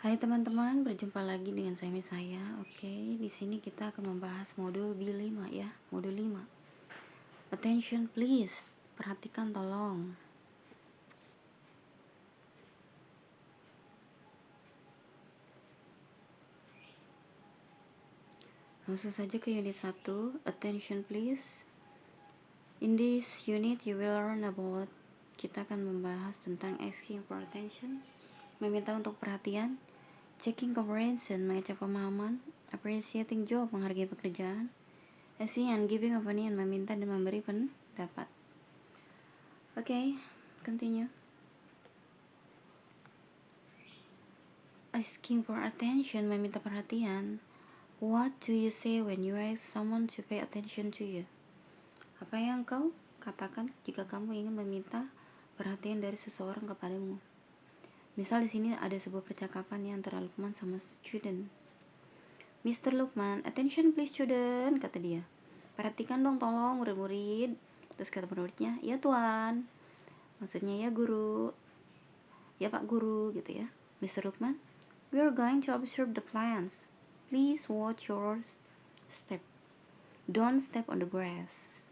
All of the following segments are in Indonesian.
Hai teman-teman, berjumpa lagi dengan saya. Oke, di sini kita akan membahas modul B5 ya, modul 5. Attention please, perhatikan tolong. Langsung saja ke unit 1, attention please. In this unit you will learn about, kita akan membahas tentang asking for attention, meminta untuk perhatian, checking comprehension, mengecek pemahaman, appreciating job, menghargai pekerjaan, asking and giving opinion, meminta dan memberi pendapat. Okay, continue. Asking for attention, meminta perhatian. What do you say when you ask someone to pay attention to you? Apa yang kau katakan jika kamu ingin meminta perhatian dari seseorang kepadamu? Misal di sini ada sebuah percakapan ya antara Lukman sama student. Mr. Lukman, attention please student, kata dia. Perhatikan dong tolong murid-murid. Terus kata muridnya, ya tuan. Maksudnya ya guru. Ya pak guru gitu ya. Mr. Lukman, we are going to observe the plants. Please watch your step. Don't step on the grass.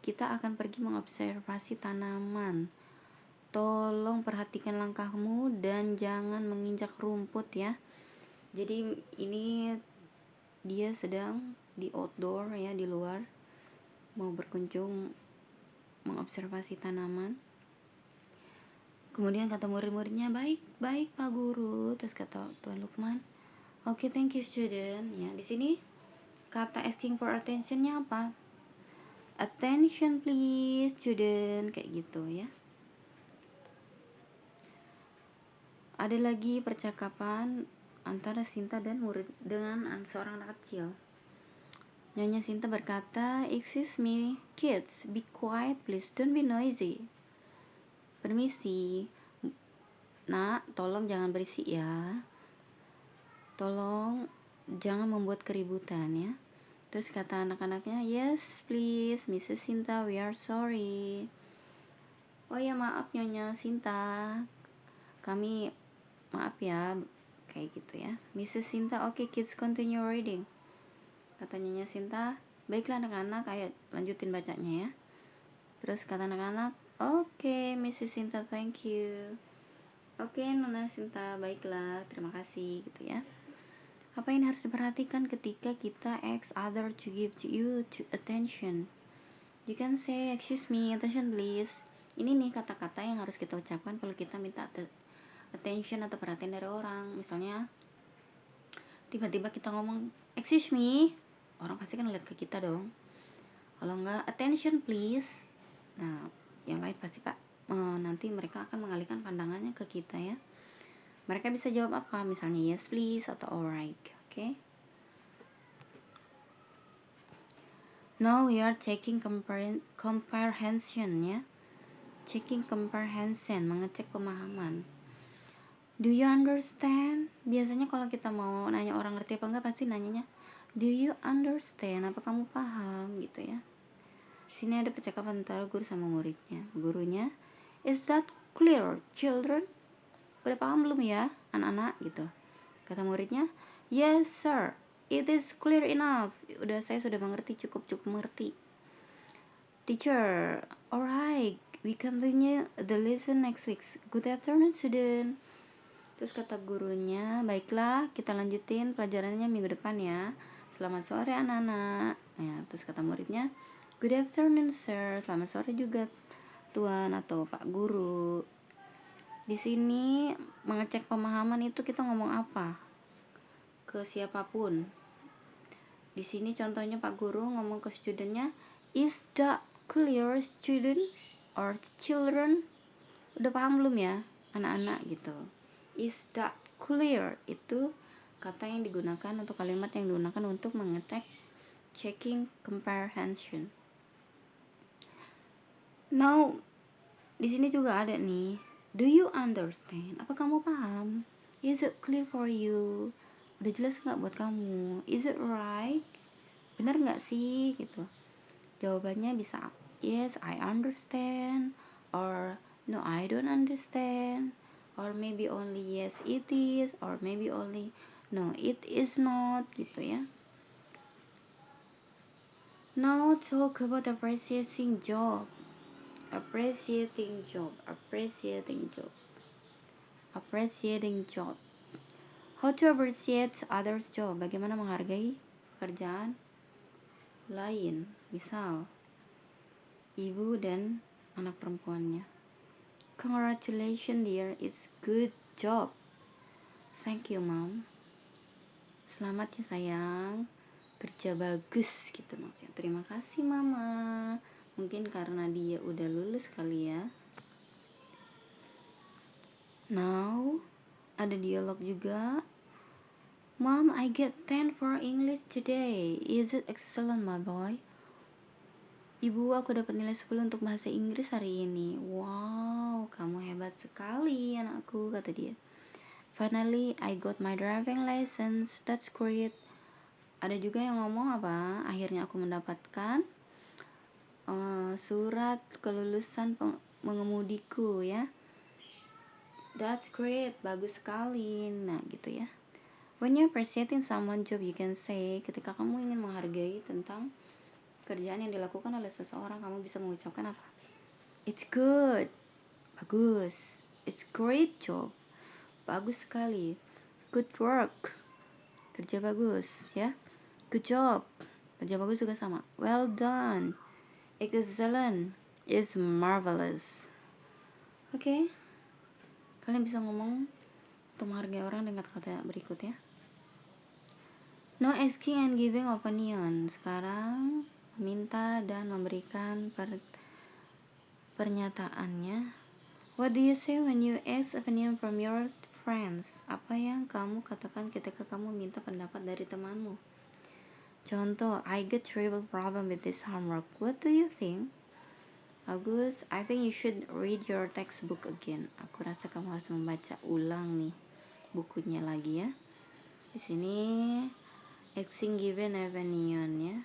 Kita akan pergi mengobservasi tanaman. Tolong perhatikan langkahmu dan jangan menginjak rumput ya. Jadi ini dia sedang di outdoor ya, di luar. Mau berkunjung mengobservasi tanaman. Kemudian kata murid-muridnya, baik Pak Guru. Terus kata Tuan Lukman, okay, thank you student. Ya, di sini kata asking for attention-nya apa? Attention please student, kayak gitu ya. Ada lagi percakapan antara Sinta dan murid dengan seorang anak kecil. Nyonya Sinta berkata, excuse me, kids, be quiet please, don't be noisy. Permisi, nak, tolong jangan berisik ya. Tolong jangan membuat keributan ya. Terus kata anak-anaknya, yes please, Mrs. Sinta, we are sorry. Oh ya maaf Nyonya Sinta, kami maaf ya, kayak gitu ya. Mrs. Sinta, okay kids continue reading. Kata Nyonya Sinta, baiklah anak-anak, ayo lanjutin bacanya ya. Terus kata anak-anak, okay Mrs. Sinta, thank you. Oke Nona Sinta, baiklah, terima kasih gitu ya. Apa yang harus diperhatikan ketika kita ask other to give you attention? You can say, excuse me, attention please. Ini nih kata-kata yang harus kita ucapkan kalau kita minta attention atau perhatian dari orang. Misalnya, tiba-tiba kita ngomong, excuse me, orang pasti kan lihat ke kita dong. Kalau enggak, attention please. Nah, yang lain pasti nanti mereka akan mengalihkan pandangannya ke kita ya. Mereka bisa jawab apa? Misalnya yes please atau alright. Okay? Now we are checking comprehension ya. Checking comprehension, mengecek pemahaman. Do you understand? Biasanya kalau kita mau nanya orang ngerti apa enggak, pasti nanyanya, do you understand? Apa kamu paham? Gitu ya. Sini ada percakapan antara guru sama muridnya. Gurunya, is that clear, children? Udah paham belum ya, anak-anak? Gitu. Kata muridnya, yes sir, it is clear enough. Saya sudah mengerti, cukup mengerti. Teacher, alright, we continue the lesson next week. Good afternoon student. Terus kata gurunya, baiklah kita lanjutin pelajarannya minggu depan ya. Selamat sore anak-anak. Ya, terus kata muridnya, good afternoon sir. Selamat sore juga tuan atau pak guru. Di sini mengecek pemahaman itu kita ngomong apa? Ke siapapun. Di sini contohnya pak guru ngomong ke studentnya, is that clear student or children? Udah paham belum ya anak-anak gitu. Is that clear? Itu kata yang digunakan atau kalimat yang digunakan untuk mengecek checking comprehension. Now, di sini juga ada nih. Do you understand? Apa kamu paham? Is it clear for you? Udah jelas nggak buat kamu? Is it right? Benar nggak sih? Gitu. Jawabannya bisa yes, I understand, or no, I don't understand, or maybe only yes it is, or maybe only no it is not gitu ya. Now talk about appreciating job. Appreciating job. How to appreciate others job. Bagaimana menghargai pekerjaan lain. Misal, ibu dan anak perempuannya. Congratulations dear, it's good job. Thank you mom. Selamat ya sayang, kerja bagus gitu maksudnya. Terima kasih mama. Mungkin karena dia udah lulus kali ya. Now, ada dialog juga. Mom, I get 10 for English today. Is it excellent, my boy? Ibu, aku dapat nilai 10 untuk bahasa Inggris hari ini. Wow, kamu hebat sekali anakku, kata dia. Finally, I got my driving license. That's great. Ada juga yang ngomong apa? Akhirnya aku mendapatkan surat kelulusan mengemudiku ya. That's great, bagus sekali. Nah, gitu ya. When you're appreciating someone's job, you can say, ketika kamu ingin menghargai tentang kerjaan yang dilakukan oleh seseorang, kamu bisa mengucapkan apa? It's good, bagus. It's great job, bagus sekali. Good work, kerja bagus ya. Good job, kerja bagus juga sama. Well done, excellent, is marvelous. Oke, kalian bisa ngomong untuk menghargai orang dengan kata-kata berikut ya. No asking and giving opinion. Sekarang meminta dan memberikan pernyataannya. What do you say when you ask opinion from your friends? Apa yang kamu katakan ketika kamu minta pendapat dari temanmu? Contoh, I get terrible problem with this homework. What do you think? Agus, I think you should read your textbook again. Aku rasa kamu harus membaca ulang nih bukunya lagi ya. Di sini asking given opinion ya.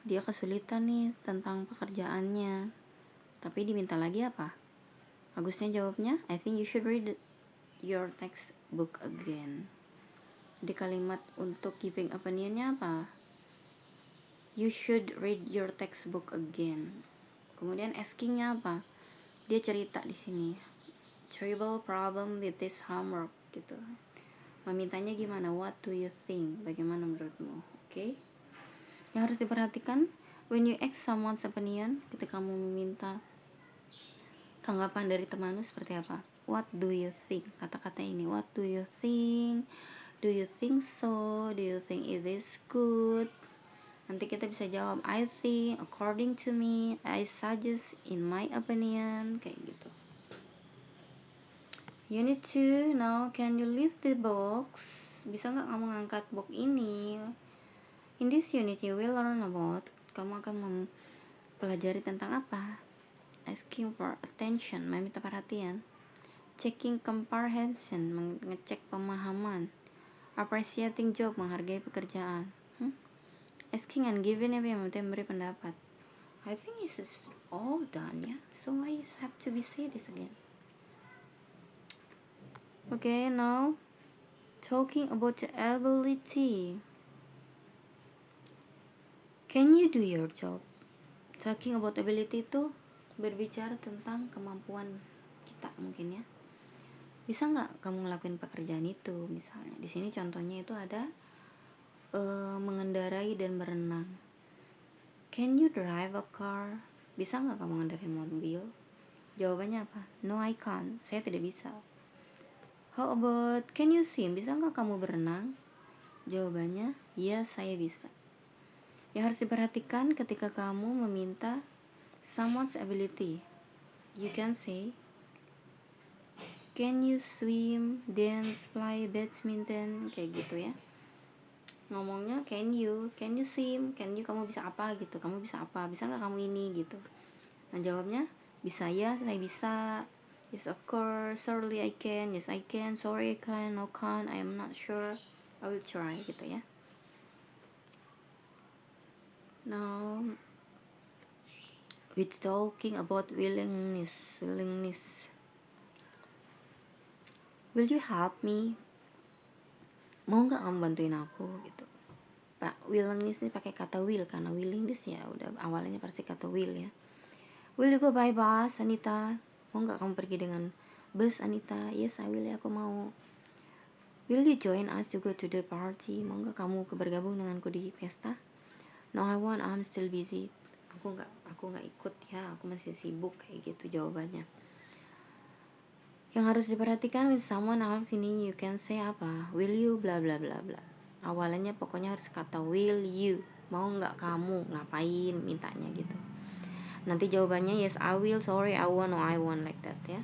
Dia kesulitan nih tentang pekerjaannya. Tapi diminta lagi apa? Agusnya jawabnya, I think you should read your textbook again. Di kalimat untuk giving opinionnya apa? You should read your textbook again. Kemudian askingnya apa? Dia cerita di sini. Terrible problem with this homework gitu. Memintanya gimana? What do you think? Bagaimana menurutmu? Oke? Yang harus diperhatikan when you ask someone's opinion, ketika kamu meminta tanggapan dari temanmu seperti apa? What do you think? Kata-kata ini. What do you think? Do you think so? Do you think it is good? Nanti kita bisa jawab I think, according to me, I suggest, in my opinion, kayak gitu. Unit 2, now can you lift the box? Bisa nggak kamu ngangkat box ini? In this unit you will learn about, kamu akan mempelajari tentang apa? Asking for attention, meminta perhatian. Checking comprehension, mengecek pemahaman. Appreciating job, menghargai pekerjaan. Asking and giving, apa yang memberi pendapat. I think this is all done ya. So I have to be say this again. Okay, now talking about the ability. Can you do your job? Talking about ability itu berbicara tentang kemampuan kita mungkin ya. Bisa nggak kamu ngelakuin pekerjaan itu misalnya? Di sini contohnya itu ada mengendarai dan berenang. Can you drive a car? Bisa nggak kamu mengendarai mobil? Jawabannya apa? No, I can't. Saya tidak bisa. How about can you swim? Bisa nggak kamu berenang? Jawabannya, ya saya bisa. Yang harus diperhatikan ketika kamu meminta someone's ability. You can say, can you swim, dance, play badminton, kayak gitu ya. Ngomongnya can you swim, can you kamu bisa apa gitu, kamu bisa apa, bisa nggak kamu ini gitu. Nah jawabnya bisa ya, saya bisa. Yes of course, surely I can, yes I can, sorry I can, no can, I am not sure, I will try gitu ya. Now we're talking about willingness. Will you help me? Mau nggak kamu bantuin aku gitu. Pak, willingness ini pakai kata will karena willingness ya udah awalnya pasti kata will ya. Will you go by bus, Anita? Mau nggak kamu pergi dengan bus, Anita? Yes, I will ya, aku mau. Will you join us to go to the party? Mau nggak kamu bergabung denganku di pesta? No, I won't, I'm still busy. Aku nggak ikut ya, aku masih sibuk kayak gitu jawabannya. Yang harus diperhatikan with someone else ini you can say apa? Will you bla bla bla bla. Awalannya pokoknya harus kata will you. Mau nggak kamu ngapain mintanya gitu. Nanti jawabannya yes I will, sorry I won't, no I won't like that ya.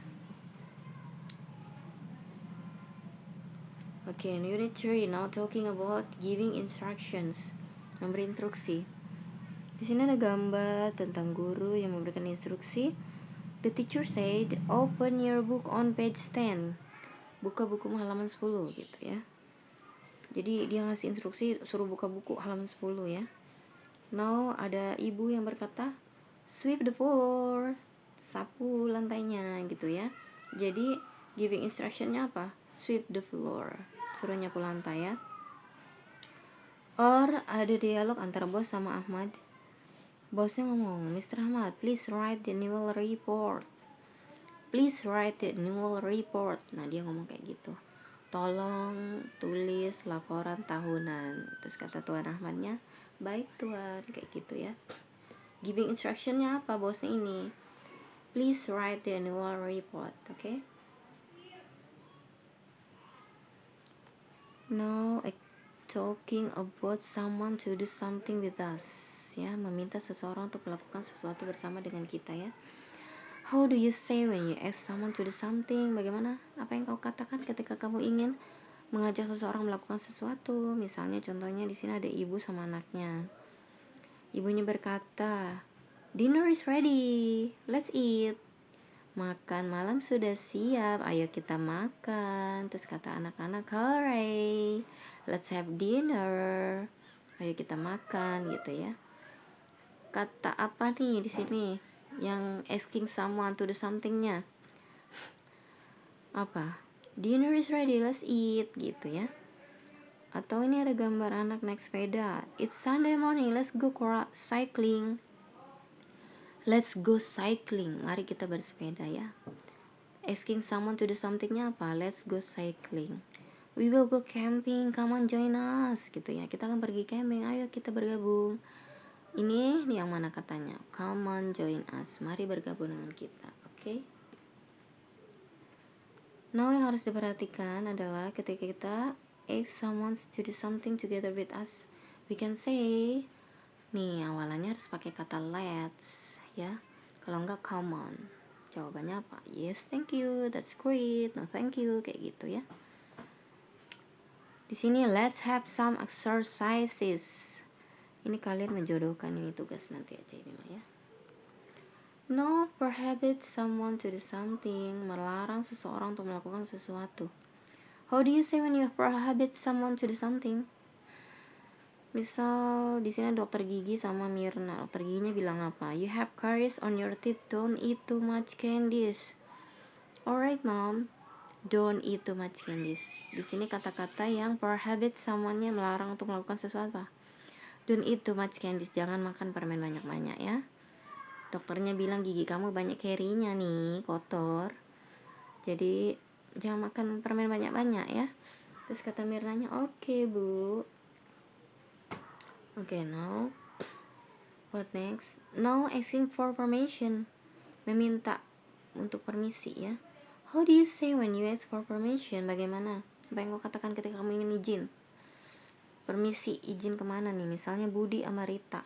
Okay, unit 3 now talking about giving instructions. Memberi instruksi. Di sini ada gambar tentang guru yang memberikan instruksi. The teacher said, open your book on page 10. Buka buku halaman 10 gitu ya. Jadi dia ngasih instruksi suruh buka buku halaman 10 ya. Now ada ibu yang berkata, sweep the floor. Sapu lantainya gitu ya. Jadi giving instructionnya apa? Sweep the floor. Suruh nyapu lantai ya. Or ada dialog antara bos sama Ahmad. Bosnya ngomong, Mr. Ahmad, please write the annual report. Please write the annual report. Nah dia ngomong kayak gitu. Tolong tulis laporan tahunan. Terus kata Tuan Ahmadnya, baik Tuan, kayak gitu ya. Giving instructionnya apa bosnya ini? Please write the annual report, okay? Now talking about someone to do something with us. Ya, meminta seseorang untuk melakukan sesuatu bersama dengan kita ya. How do you say when you ask someone to do something? Bagaimana? Apa yang kau katakan ketika kamu ingin mengajak seseorang melakukan sesuatu? Misalnya contohnya di sini ada ibu sama anaknya. Ibunya berkata, dinner is ready, let's eat. Makan malam sudah siap, ayo kita makan. Terus kata anak-anak, hooray, let's have dinner. Ayo kita makan gitu ya. Kata apa nih di sini yang asking someone to do somethingnya? Apa? Dinner is ready, let's eat gitu ya. Atau ini ada gambar anak naik sepeda. It's Sunday morning, let's go cycling. Let's go cycling. Mari kita bersepeda ya. Asking someone to do somethingnya apa? Let's go cycling. We will go camping, come on join us gitu ya. Kita akan pergi camping, ayo kita bergabung. Ini yang mana katanya? Come on join us. Mari bergabung dengan kita. Okay? Now yang harus diperhatikan adalah ketika kita ask someone to do something together with us, we can say, nih awalannya harus pakai kata let's ya. Kalau enggak come on. Jawabannya apa? Yes, thank you. That's great. No, thank you. Kayak gitu ya. Di sini let's have some exercises. Ini kalian menjodohkan ini tugas nanti aja ini mah ya. No, prohibit someone to do something. Melarang seseorang untuk melakukan sesuatu. How do you say when you prohibit someone to do something? Misal di sini dokter gigi sama Mirna. Dokter giginya bilang apa? You have caries on your teeth. Don't eat too much candies. Alright, mom. Don't eat too much candies. Di sini kata-kata yang prohibit someone-nya melarang untuk melakukan sesuatu apa? Don't eat too much candies. Jangan makan permen banyak-banyak ya. Dokternya bilang gigi kamu banyak kerinya nih, kotor. Jadi jangan makan permen banyak-banyak ya. Terus kata Mirnanya, oke, Bu. Okay, now what next? Now asking for permission. Meminta untuk permisi ya. How do you say when you ask for permission? Bagaimana? Apa yang kau katakan ketika kamu ingin izin? Permisi, izin kemana nih? Misalnya Budi sama Rita.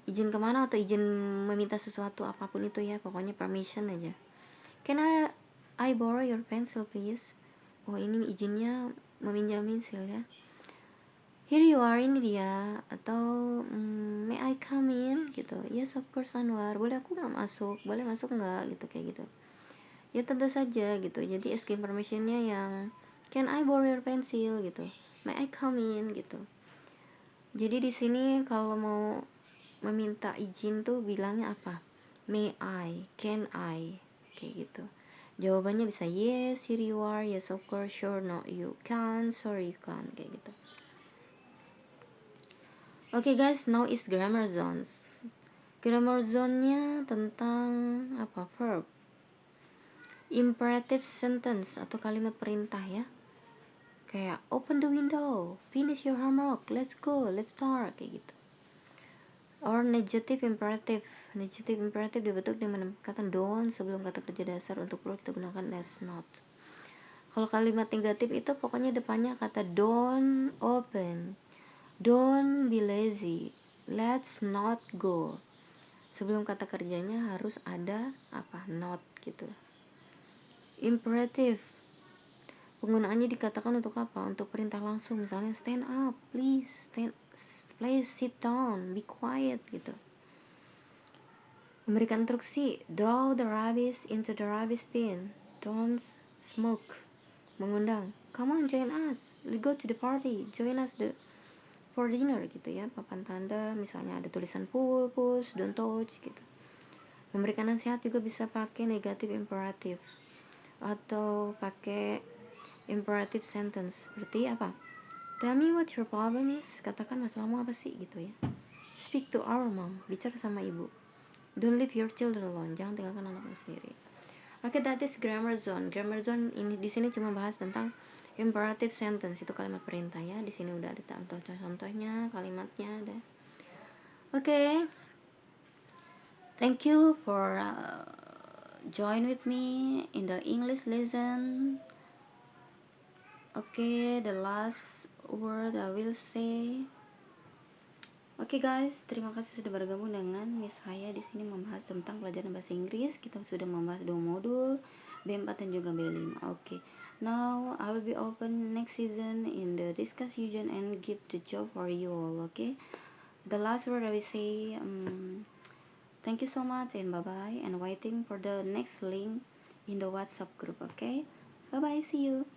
Izin kemana atau izin meminta sesuatu apapun itu ya. Pokoknya permission aja. Can I borrow your pencil please? Oh ini izinnya meminjam pensil ya. Here you are, ini dia. Atau may I come in gitu. Yes of course Anwar. Boleh aku nggak masuk? Boleh masuk nggak gitu kayak gitu. Ya tentu saja gitu. Jadi asking permissionnya yang can I borrow your pencil gitu. May I come in gitu. Jadi di sini kalau mau meminta izin tuh bilangnya apa? May I, can I, kayak gitu. Jawabannya bisa yes, here you are, yes of course, sure, no you can't, sorry you can't, kayak gitu. Oke guys, now is grammar zones. Grammar zone-nya tentang apa? Verb. Imperative sentence atau kalimat perintah ya. Kayak open the window, finish your homework, let's go, let's start, kayak gitu. Or negative imperative. Negative imperative dibentuk dengan kata don't sebelum kata kerja dasar. Untuk verb kita gunakan does not. Kalau kalimat negatif itu pokoknya depannya kata don't open, don't be lazy, let's not go. Sebelum kata kerjanya harus ada apa? Not gitu. Imperative penggunaannya dikatakan untuk apa? Untuk perintah langsung, misalnya stand up, please sit down, be quiet gitu. Memberikan instruksi, throw the rubbish into the rubbish bin, don't smoke. Mengundang, come on join us, let's go to the party, join us for dinner gitu ya. Papan tanda misalnya ada tulisan push, don't touch gitu. Memberikan nasihat juga bisa pakai negative imperative atau pakai imperative sentence seperti apa? Tell me what your problem is. Katakan masalahmu apa sih gitu ya. Speak to our mom. Bicara sama ibu. Don't leave your children alone. Jangan tinggalkan anakmu sendiri. Oke, that is grammar zone. Grammar zone ini di sini cuma bahas tentang imperative sentence, itu kalimat perintah ya. Di sini udah ada contoh-contohnya, kalimatnya ada. Oke. Thank you for join with me in the English lesson. Okay, the last word I will say. Oke guys, terima kasih sudah bergabung dengan Miss Haya di sini membahas tentang pelajaran bahasa Inggris. Kita sudah membahas 2 modul, B4 dan juga B5. Oke. Now I will be open next season in the discuss Eugene and give the job for you all. Okay. The last word I will say thank you so much and bye bye, and waiting for the next link in the WhatsApp group. Okay. Bye bye. See you.